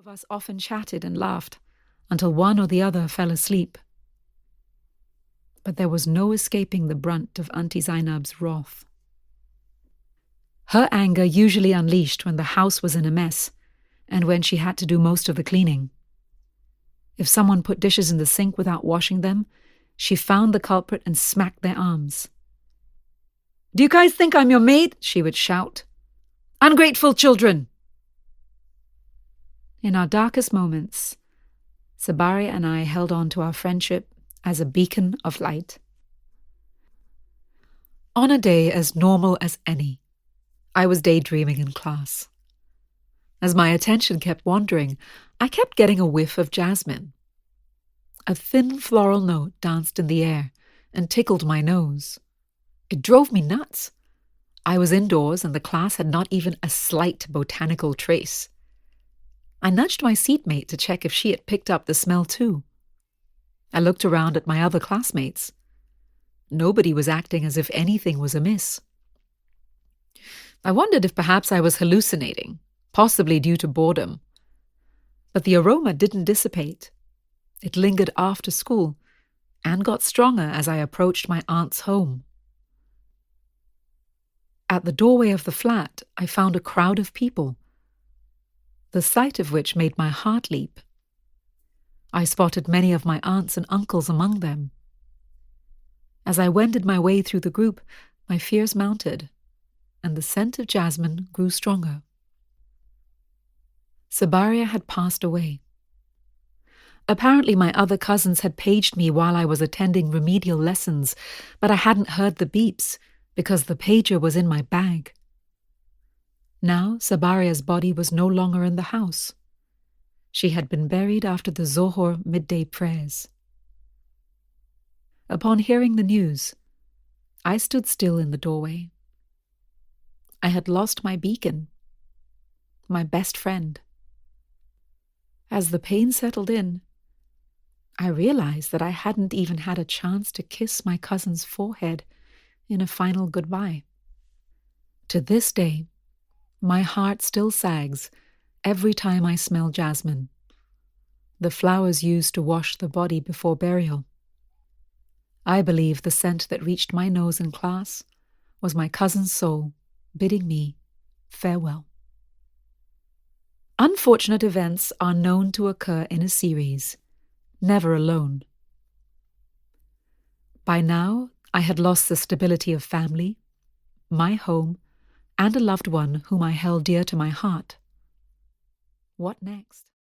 of us often chatted and laughed until one or the other fell asleep. But there was no escaping the brunt of Auntie Zainab's wrath. Her anger usually unleashed when the house was in a mess and when she had to do most of the cleaning. If someone put dishes in the sink without washing them, she found the culprit and smacked their arms. "Do you guys think I'm your maid?" she would shout. "Ungrateful children!" In our darkest moments, Sabaria and I held on to our friendship as a beacon of light. On a day as normal as any, I was daydreaming in class. As my attention kept wandering, I kept getting a whiff of jasmine. A thin floral note danced in the air and tickled my nose. It drove me nuts. I was indoors and the class had not even a slight botanical trace. I nudged my seatmate to check if she had picked up the smell too. I looked around at my other classmates. Nobody was acting as if anything was amiss. I wondered if perhaps I was hallucinating, possibly due to boredom. But the aroma didn't dissipate. It lingered after school and got stronger as I approached my aunt's home. At the doorway of the flat, I found a crowd of people, the sight of which made my heart leap. I spotted many of my aunts and uncles among them. As I wended my way through the group, my fears mounted, and the scent of jasmine grew stronger. Sabaria had passed away. Apparently my other cousins had paged me while I was attending remedial lessons, but I hadn't heard the beeps because the pager was in my bag. Now Sabaria's body was no longer in the house. She had been buried after the Zohor midday prayers. Upon hearing the news, I stood still in the doorway. I had lost my beacon, my best friend. As the pain settled in, I realized that I hadn't even had a chance to kiss my cousin's forehead in a final goodbye. To this day, my heart still sags every time I smell jasmine, the flowers used to wash the body before burial. I believe the scent that reached my nose in class was my cousin's soul bidding me farewell. Unfortunate events are known to occur in a series, never alone. By now, I had lost the stability of family, my home, and a loved one whom I held dear to my heart. What next?